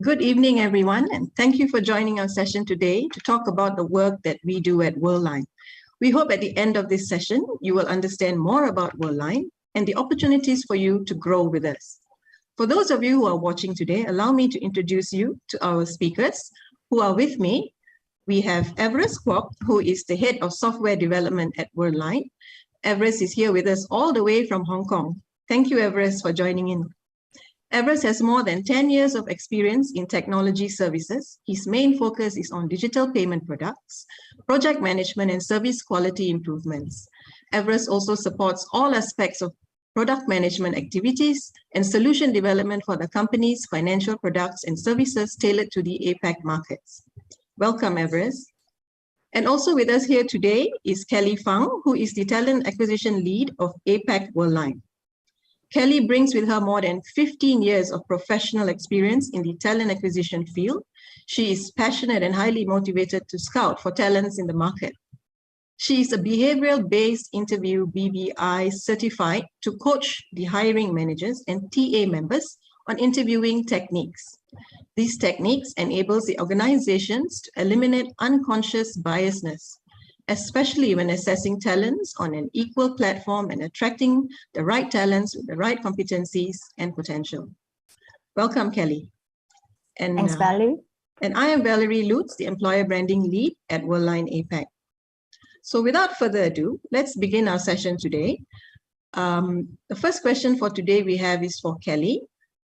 Good evening, everyone, and thank you for joining our session today to talk about the work that we do at Worldline. We hope at the end of this session, you will understand more about Worldline and the opportunities for you to grow with us. For those of you who are watching today, allow me to introduce you to our speakers who are with me. We have Everest Kwok, who is the head of software development at Worldline. Everest is here with us all the way from Hong Kong. Thank you, Everest, for joining in. Everest has more than 10 years of experience in technology services. His main focus is on digital payment products, project management, and service quality improvements. Everest also supports all aspects of product management activities and solution development for the company's financial products and services tailored to the APAC markets. Welcome, Everest. And also with us here today is Kelly Fung, who is the talent acquisition lead of APAC Worldline. Kelly brings with her more than 15 years of professional experience in the talent acquisition field. She is passionate and highly motivated to scout for talents in the market. She is a behavioral-based interview BBI certified to coach the hiring managers and TA members on interviewing techniques. These techniques enables the organizations to eliminate unconscious biasness, especially when assessing talents on an equal platform and attracting the right talents with the right competencies and potential. Welcome, Kelly. And, thanks, Valerie. And I am Valerie Lutz, the Employer Branding Lead at Worldline APAC. So without further ado, let's begin our session today. The first question for today we have is for Kelly.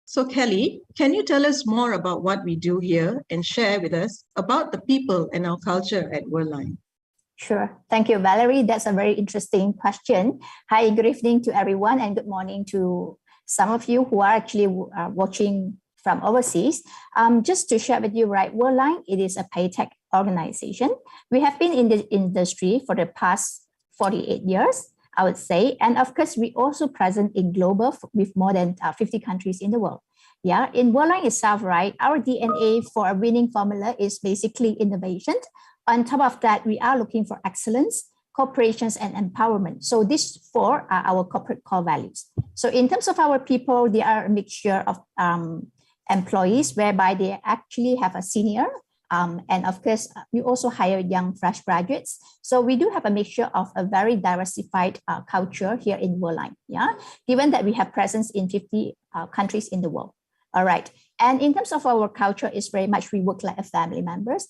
So Kelly, can you tell us more about what we do here and share with us about the people and our culture at Worldline? Sure. Thank you, Valerie. That's a very interesting question. Hi, good evening to everyone and good morning to some of you who are actually watching from overseas. Just to share with you, right, Worldline, it is a paytech organization. We have been in the industry for the past 48 years, I would say. And of course, we also present in global with more than 50 countries in the world. Yeah, in Worldline itself, right, our DNA for a winning formula is basically innovation. On top of that, we are looking for excellence, cooperations, and empowerment. So these four are our corporate core values. So in terms of our people, they are a mixture of employees whereby they actually have a senior. And of course, we also hire young, fresh graduates. So we do have a mixture of a very diversified culture here in Worldline, yeah, given that we have presence in 50 countries in the world. All right. And in terms of our culture, it's very much we work like a family members.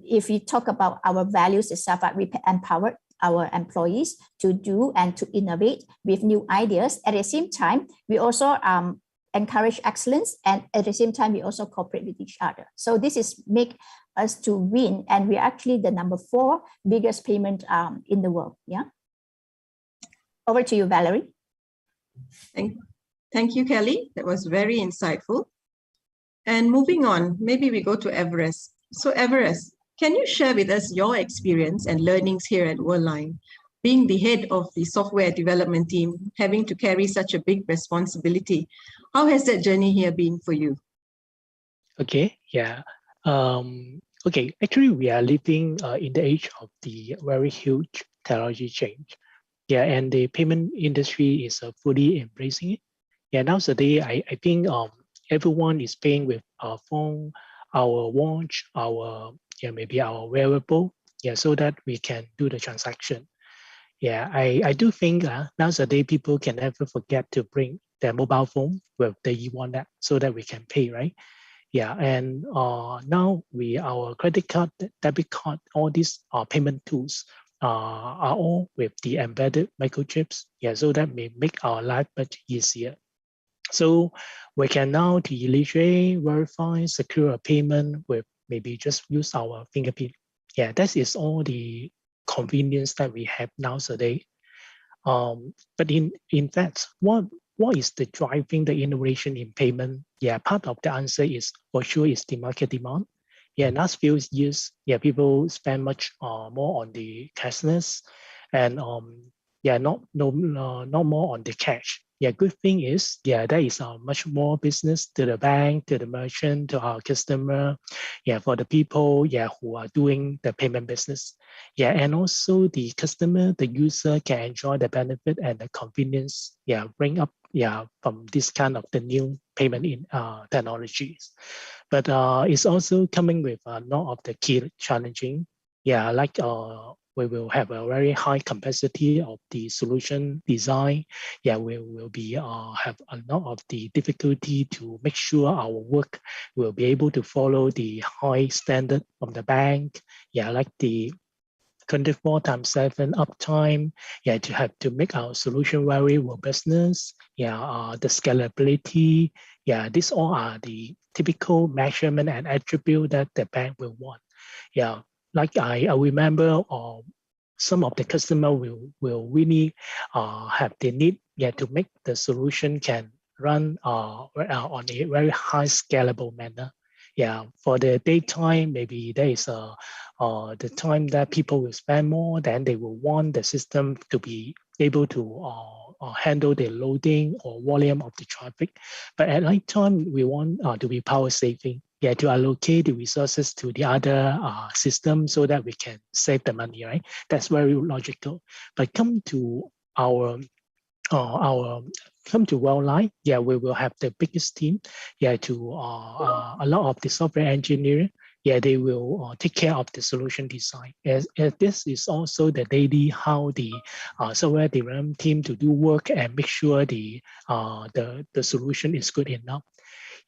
If we talk about our values itself, we empower our employees to do and to innovate with new ideas. At the same time, we also encourage excellence, and at the same time, we also cooperate with each other. So this is make us to win, and we're actually the number 4 biggest payment in the world. Yeah. Over to you, Valerie. Thank you, Kelly. That was very insightful. And moving on, maybe we go to Everest. So Everest, can you share with us your experience and learnings here at Worldline, being the head of the software development team, having to carry such a big responsibility? How has that journey here been for you? Okay, yeah. Okay, actually we are living in the age of the very huge technology change. Yeah, and the payment industry is fully embracing it. Yeah, nowadays I think everyone is paying with our phone, our watch, our maybe our wearable, yeah, so that we can do the transaction. Yeah, I do think nowadays people can never forget to bring their mobile phone with the e-wallet so that we can pay, right? Yeah, and now our credit card, debit card, all these payment tools are all with the embedded microchips, yeah, so that may make our life much easier. So we can now illustrate, verify, secure a payment with maybe just use our fingerprint. Yeah, that is all the convenience that we have nowadays. But in fact, what is the driving the innovation in payment? Yeah, part of the answer is for sure is the market demand. Yeah, last few years, yeah, people spend much more on the cashless, and yeah, not more on the cash. Yeah, good thing is, yeah, there is much more business to the bank, to the merchant, to our customer, yeah, for the people, yeah, who are doing the payment business. Yeah, and also the customer, the user can enjoy the benefit and the convenience, yeah, bring up, yeah, from this kind of the new payment in technologies. But it's also coming with a lot of the key challenging, yeah, like we will have a very high capacity of the solution design. Yeah, we will be have a lot of the difficulty to make sure our work will be able to follow the high standard from the bank. Yeah, like the 24/7 uptime. Yeah, to have to make our solution very robustness. Yeah, the scalability. Yeah, these all are the typical measurement and attribute that the bank will want. Yeah, like I remember some of the customer will really have the need, yeah, to make the solution can run on a very high scalable manner. Yeah, for the daytime, maybe there is the time that people will spend more, then they will want the system to be able to handle the loading or volume of the traffic. But at night time, we want to be power saving. Yeah, to allocate the resources to the other system so that we can save the money, right? That's very logical. But come to our come to Worldline, yeah, we will have the biggest team, yeah, to a lot of the software engineering, yeah, they will take care of the solution design. As this is also the daily how the software development team to do work and make sure the solution is good enough.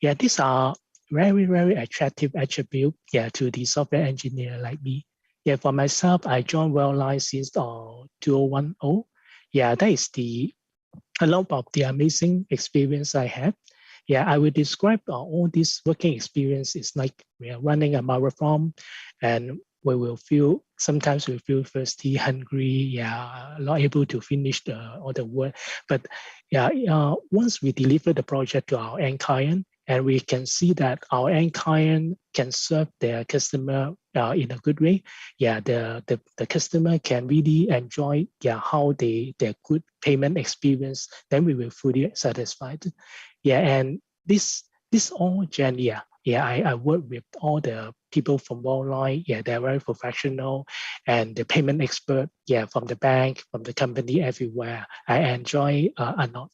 Yeah, these are very, very attractive attribute, yeah, to the software engineer like me. Yeah, for myself, I joined Worldline since 2010. Yeah, that is a lot of the amazing experience I had. Yeah, I will describe all this working experience is like we are running a marathon, and we will feel sometimes we feel thirsty, hungry, yeah, not able to finish all the work. But yeah, once we deliver the project to our end client, and we can see that our end client can serve their customer in a good way. Yeah, the customer can really enjoy, yeah, how their good payment experience. Then we will fully satisfied. Yeah, and this all journey, yeah, I work with all the people from Worldline. Yeah, they're very professional, and the payment expert, yeah, from the bank, from the company, everywhere. I enjoy a lot.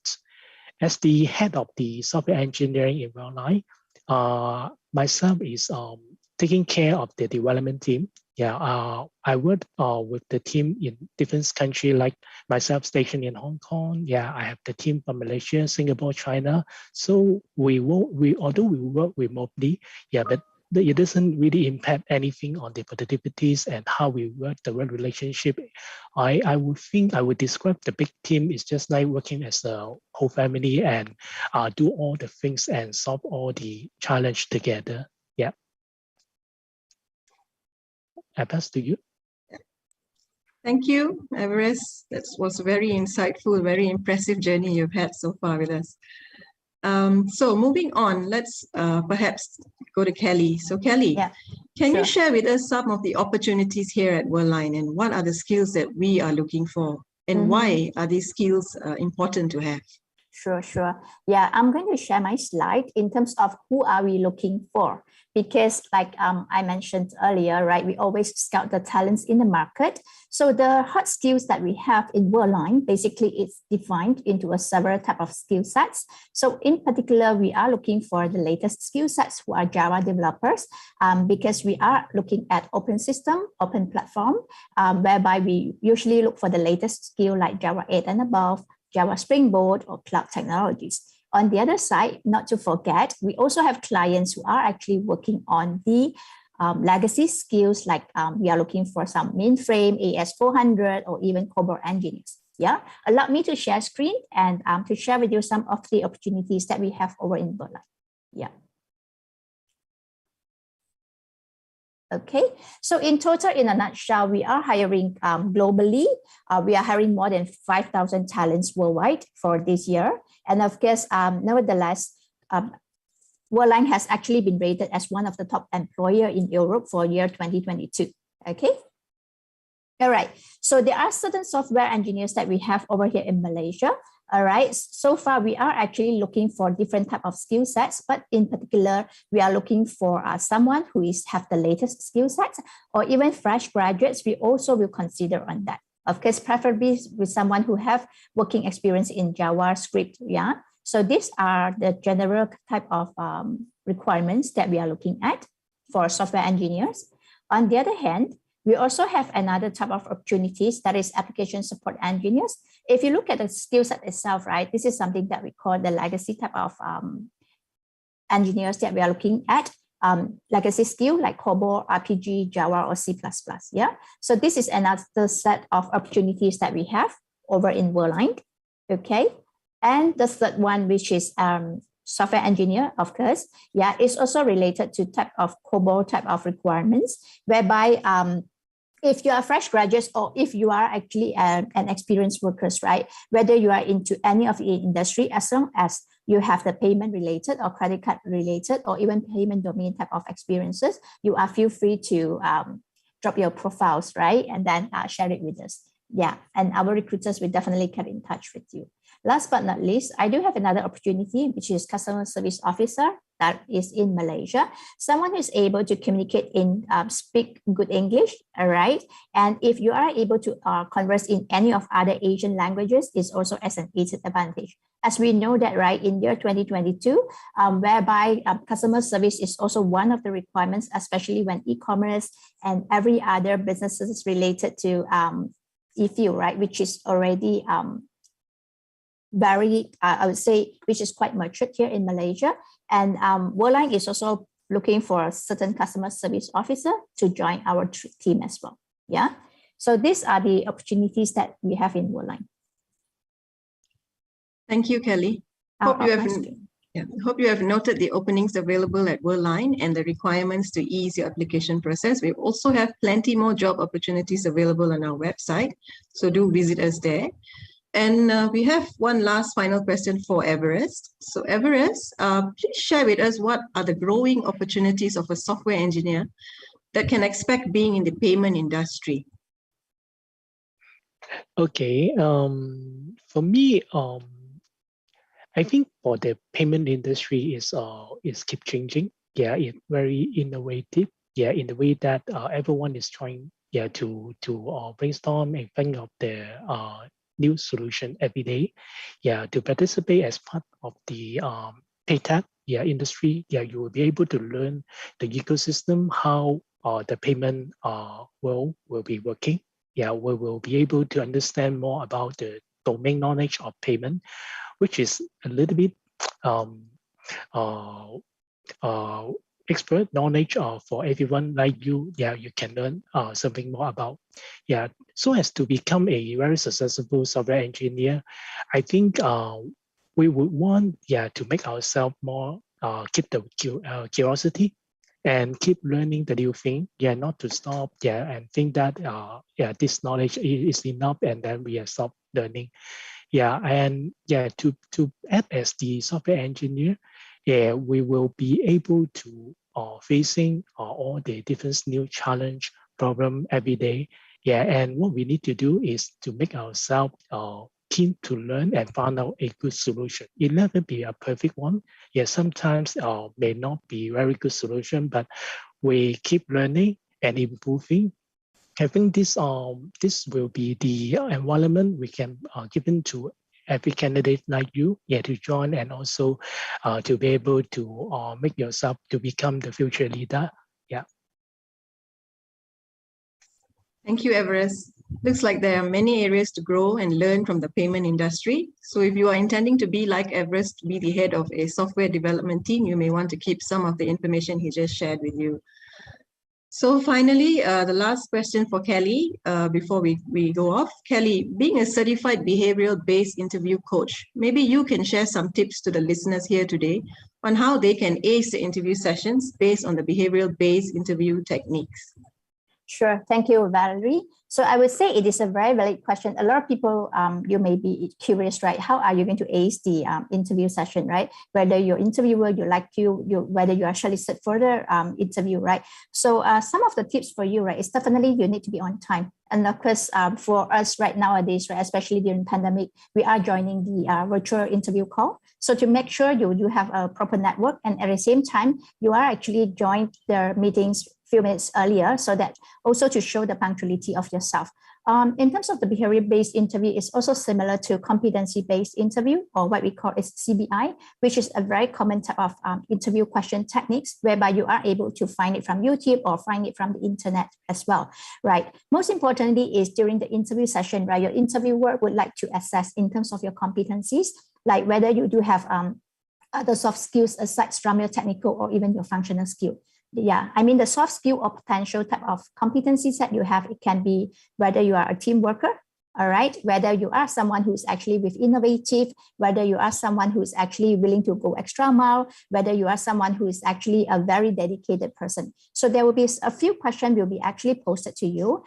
As the head of the software engineering in Worldline, myself is taking care of the development team. Yeah, I work with the team in different countries, like myself stationed in Hong Kong. Yeah, I have the team from Malaysia, Singapore, China. So although we work remotely, yeah, but it doesn't really impact anything on the productivities and how we work, the work relationship. I would think I would describe the big team is just like working as a whole family and do all the things and solve all the challenge together. Yeah. I pass to you. Thank you, Everest. That was a very insightful, very impressive journey you've had so far with us. So moving on, let's perhaps go to Kelly. So Kelly, can you share with us some of the opportunities here at Worldline, and what are the skills that we are looking for, and why are these skills important to have? Sure. Yeah, I'm going to share my slide in terms of who are we looking for, because like I mentioned earlier, right, we always scout the talents in the market. So the hard skills that we have in Worldline, basically it's defined into a several type of skill sets. So in particular, we are looking for the latest skill sets who are Java developers, because we are looking at open system, open platform, whereby we usually look for the latest skill like Java 8 and above, Java Springboard, or cloud technologies. On the other side, not to forget, we also have clients who are actually working on the legacy skills, like we are looking for some mainframe, AS400, or even COBOL engineers. Yeah, allow me to share screen and to share with you some of the opportunities that we have over in Worldline. Yeah. Okay, so in total, in a nutshell, we are hiring globally. We are hiring more than 5,000 talents worldwide for this year. And of course, nevertheless, Worldline has actually been rated as one of the top employer in Europe for year 2022. Okay. All right, so there are certain software engineers that we have over here in Malaysia. All right, so far we are actually looking for different type of skill sets, but in particular, we are looking for someone who have the latest skill sets, or even fresh graduates. We also will consider on that. Of course, preferably with someone who have working experience in JavaScript. Yeah, so these are the general type of requirements that we are looking at for software engineers. On the other hand, we also have another type of opportunities, that is application support engineers. If you look at the skill set itself, right, this is something that we call the legacy type of engineers that we are looking at. Legacy skill like COBOL, RPG, Java, or C++. Yeah. So this is another set of opportunities that we have over in Worldline. Okay. And the third one, which is software engineer, of course, yeah, it's also related to type of COBOL type of requirements, whereby if you are fresh graduates or if you are actually an experienced workers, right, whether you are into any of the industry, as long as you have the payment related or credit card related or even payment domain type of experiences, you are feel free to drop your profiles, right, and then share it with us. Yeah, and our recruiters will definitely get in touch with you. Last but not least, I do have another opportunity, which is customer service officer, that is in Malaysia. Someone who is able to communicate in, speak good English, all right? And if you are able to converse in any of other Asian languages, is also as an added advantage. As we know that, right, in year 2022, whereby customer service is also one of the requirements, especially when e-commerce and every other businesses related to e-fuel, right, which is already very, I would say, which is quite matured here in Malaysia. And Worldline is also looking for a certain customer service officer to join our team as well. Yeah. So these are the opportunities that we have in Worldline. Thank you, Kelly. Hope you have noted the openings available at Worldline and the requirements to ease your application process. We also have plenty more job opportunities available on our website, so do visit us there. And we have one last final question for Everest. So Everest, please share with us what are the growing opportunities of a software engineer that can expect being in the payment industry? Okay, for me, I think for the payment industry is keep changing. Yeah, it's very innovative. Yeah, in the way that everyone is trying, yeah, to brainstorm and think of their new solution every day. Yeah, to participate as part of the PayTech industry. Yeah, you will be able to learn the ecosystem, how the payment world will be working. Yeah, we will be able to understand more about the domain knowledge of payment, which is a little bit expert knowledge for everyone like you. Yeah, you can learn something more about. Yeah, so as to become a very successful software engineer, I think we would want to make ourselves more keep the curiosity and keep learning the new thing. Yeah, not to stop. Yeah, and think that this knowledge is enough, and then we have stopped learning. Yeah, and to act as the software engineer, yeah, we will be able to facing all the different new challenge problem every day. Yeah, and what we need to do is to make ourselves keen to learn and find out a good solution. It never be a perfect one. Yeah, sometimes may not be very good solution, but we keep learning and improving. I think this will be the environment we can given to every candidate like you, to join and also to be able to make yourself to become the future leader. Yeah. Thank you, Everest. Looks like there are many areas to grow and learn from the payment industry. So if you are intending to be like Everest, be the head of a software development team, you may want to keep some of the information he just shared with you. So finally, the last question for Kelly before we go off. Kelly, being a certified behavioral-based interview coach, maybe you can share some tips to the listeners here today on how they can ace the interview sessions based on the behavioral-based interview techniques. Sure. Thank you, Valerie. So I would say it is a very valid question. A lot of people, you may be curious, right? How are you going to ace the interview session, right? Whether your interviewer, whether you are shortlisted for the interview, right? So some of the tips for you, right, is definitely you need to be on time. And of course, for us right nowadays, right, especially during pandemic, we are joining the virtual interview call. So to make sure you have a proper network, and at the same time, you are actually joined the meetings few minutes earlier, so that also to show the punctuality of yourself. In terms of the behavior-based interview, it's also similar to competency-based interview, or what we call is CBI, which is a very common type of interview question techniques, whereby you are able to find it from YouTube or find it from the internet as well, right? Most importantly is during the interview session, right, your interviewer would like to assess in terms of your competencies, like whether you do have other soft skills aside from your technical or even your functional skill. Yeah, I mean the soft skill or potential type of competencies that you have, it can be whether you are a team worker, all right, whether you are someone who's actually with innovative, whether you are someone who's actually willing to go extra mile, whether you are someone who is actually a very dedicated person. So there will be a few questions will be actually posted to you.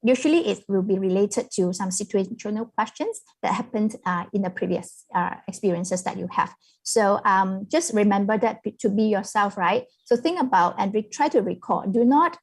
Usually it will be related to some situational questions that happened in the previous experiences that you have. So just remember that to be yourself, right? So think about and try to record. Do not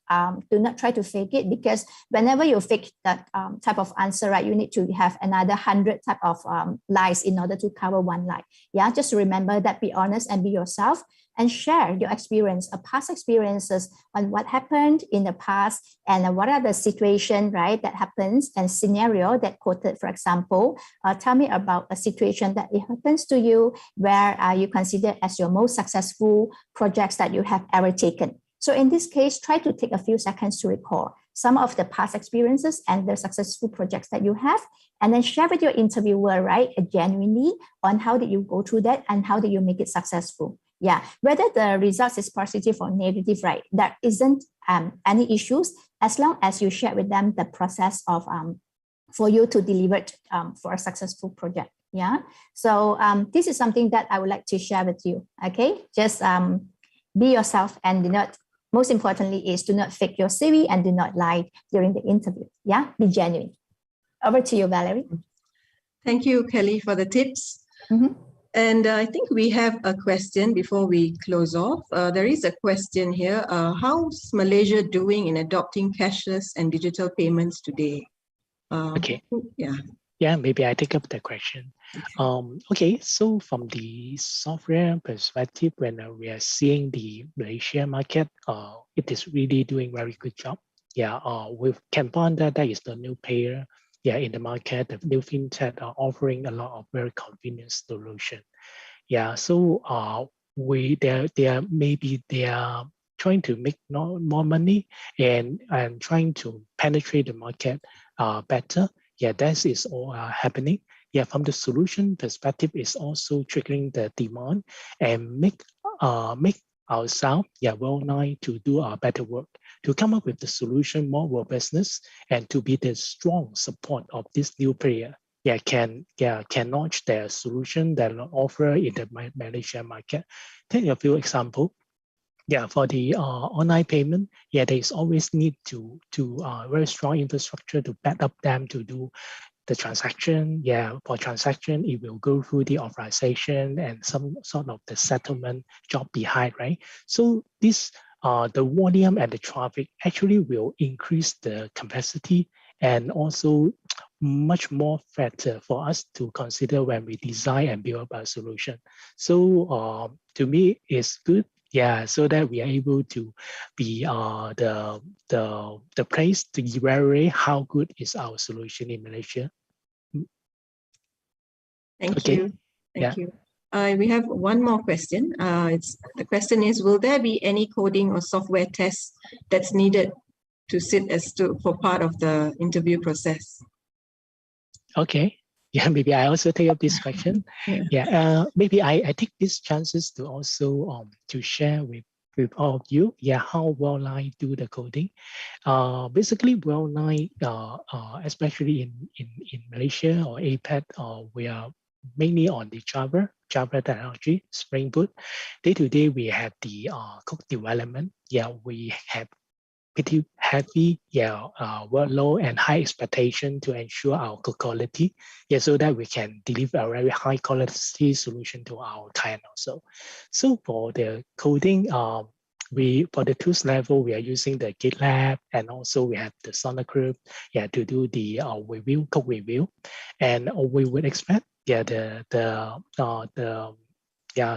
try to fake it, because whenever you fake that type of answer, right, you need to have another 100 type of lies in order to cover one lie. Yeah, just remember that, be honest and be yourself, and share your experience, past experiences on what happened in the past and what are the situation, right, that happens and scenario that quoted, for example. Tell me about a situation that it happens to you where you consider as your most successful projects that you have ever taken. So in this case, try to take a few seconds to recall some of the past experiences and the successful projects that you have, and then share with your interviewer, right, genuinely on how did you go through that and how did you make it successful. Yeah, whether the results is positive or negative, right, there isn't any issues as long as you share with them the process of for you to deliver it, for a successful project. Yeah, so this is something that I would like to share with you. Okay, just be yourself, and do not, most importantly is do not fake your CV and do not lie during the interview. Yeah, be genuine. Over to you, Valerie. Thank you, Kelly, for the tips. Mm-hmm. And I think we have a question before we close off. There is a question here. How's Malaysia doing in adopting cashless and digital payments today? Okay. Yeah. Yeah, maybe I take up the question. Okay, so from the software perspective, when we are seeing the Malaysia market, it is really doing very good job. Yeah, with Kempanda, that is the new player. Yeah, in the market, the new fintech are offering a lot of very convenient solution. Yeah, so they are trying to make more money and trying to penetrate the market better. Yeah, that is all happening. Yeah, from the solution perspective, is also triggering the demand and make ourselves, Worldline, to do our better work, to come up with the solution more robustness, and to be the strong support of this new player. Can launch their solution that offer in the Malaysia market. Take a few examples. Yeah, for the online payment, there is always need to very strong infrastructure to back up them to do the transaction. Yeah, for transaction, it will go through the authorization and some sort of the settlement job behind, right? So this the volume and the traffic actually will increase the capacity, and also much more factor for us to consider when we design and build a solution. So to me, it's good. Yeah, so that we are able to be the place to evaluate how good is our solution in Malaysia. Thank you. Thank you. We have one more question. The question is, will there be any coding or software tests that's needed to sit for part of the interview process? Okay. Yeah, maybe I also take up this question. Maybe I take these chances to also to share with all of you, how Worldline do the coding. Basically, Worldline, especially in Malaysia or APAC, we are mainly on the Java technology, Spring Boot. Day to day, we have the code development. We have pretty heavy workload and high expectation to ensure our good quality, so that we can deliver a very high quality solution to our client also. So for the coding, for the tools level, we are using the GitLab, and also we have the Sona group, to do the code review, and we would expect, the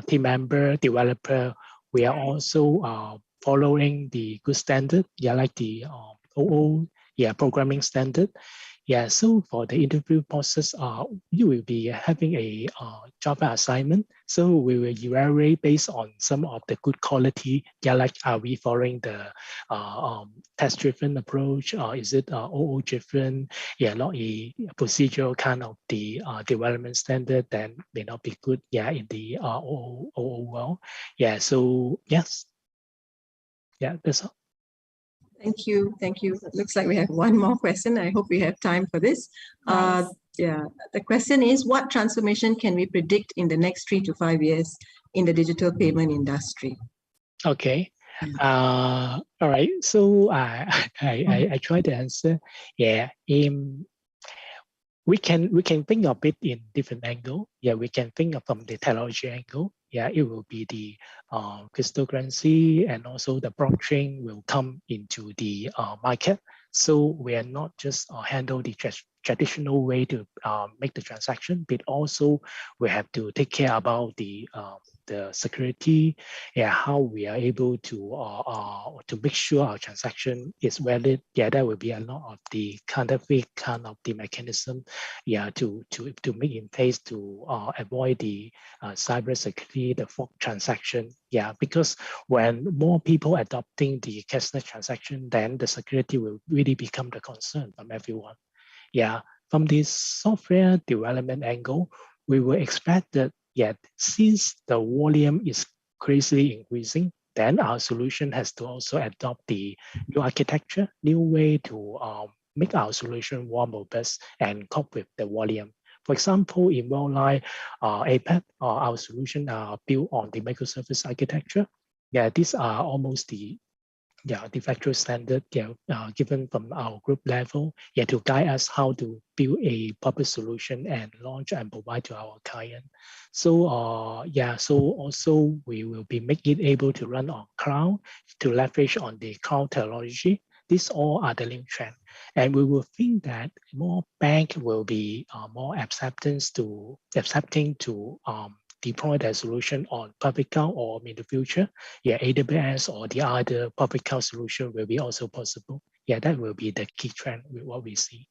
team member, developer, we are also following the good standard, like the OO, programming standard. So for the interview process, you will be having a Java assignment. So we will evaluate based on some of the good quality. Like, are we following the test-driven approach? Is it OO-driven? Not a procedural kind of the development standard, then may not be good. In the OO world. So yes. That's all. Thank you. Thank you. It looks like we have one more question. I hope we have time for this. Nice. The question is, what transformation can we predict in the next 3 to 5 years in the digital payment industry? Okay. All right. So I try to answer. We can think of it in different angle. We can think of from the technology angle. It will be the cryptocurrency, and also the blockchain will come into the market. So we are not just handle the traditional way to make the transaction, but also we have to take care about the security, how we are able to make sure our transaction is valid. That will be a lot of the counterfeit kind of the mechanism, to make in place to avoid the cyber security, the fraud transaction. Because when more people adopting the cashless transaction, then the security will really become the concern from everyone. From the software development angle, we will expect that, since the volume is crazily increasing, then our solution has to also adopt the new architecture, new way to make our solution more robust and cope with the volume. For example, in Worldline APAC, our solution are built on the microservice architecture. These are almost the de facto standard given from our group level, to guide us how to build a proper solution and launch and provide to our client. So so also we will be making it able to run on cloud, to leverage on the cloud technology. These all are the new trend, and we will think that more bank will be more accepting to deploy their solution on public cloud, or in the future, AWS or the other public cloud solution will be also possible. That will be the key trend with what we see.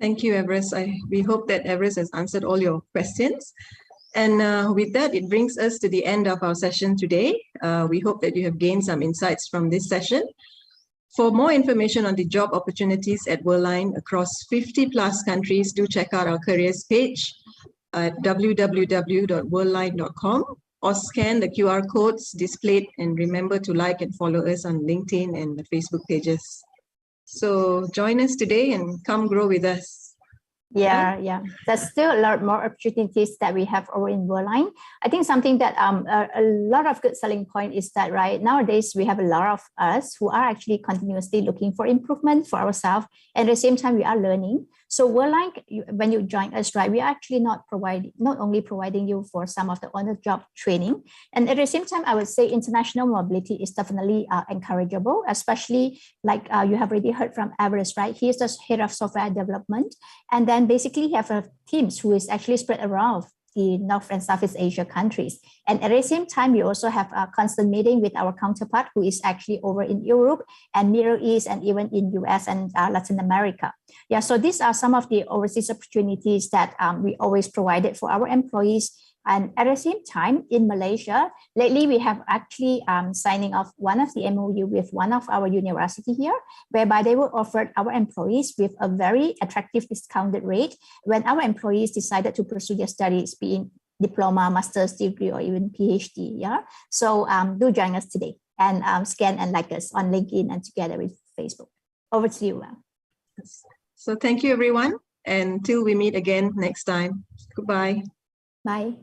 Thank you, Everest. We hope that Everest has answered all your questions. And with that, it brings us to the end of our session today. We hope that you have gained some insights from this session. For more information on the job opportunities at Worldline across 50 plus countries, do check out our careers page at www.worldline.com, or scan the QR codes displayed, and remember to like and follow us on LinkedIn and the Facebook pages. So join us today and come grow with us. There's still a lot more opportunities that we have over in Worldline. I think something that a lot of good selling point is that nowadays we have a lot of us who are actually continuously looking for improvement for ourselves, and at the same time we are learning. So Worldline, when you join us, we are actually not only providing you for some of the on-the-job training, and at the same time, I would say international mobility is definitely encourageable, especially like you have already heard from Everest, He is the head of software development, and then basically have teams who is actually spread around the North and Southeast Asia countries. And at the same time, we also have a constant meeting with our counterpart who is actually over in Europe and Middle East, and even in US and Latin America. So these are some of the overseas opportunities that we always provided for our employees. And at the same time, in Malaysia, lately we have actually signing off one of the MOU with one of our university here, whereby they will offer our employees with a very attractive discounted rate when our employees decided to pursue their studies, being diploma, master's degree, or even PhD. So do join us today, and scan and like us on LinkedIn and together with Facebook. Over to you, Val. So thank you, everyone. And till we meet again next time. Goodbye. Bye.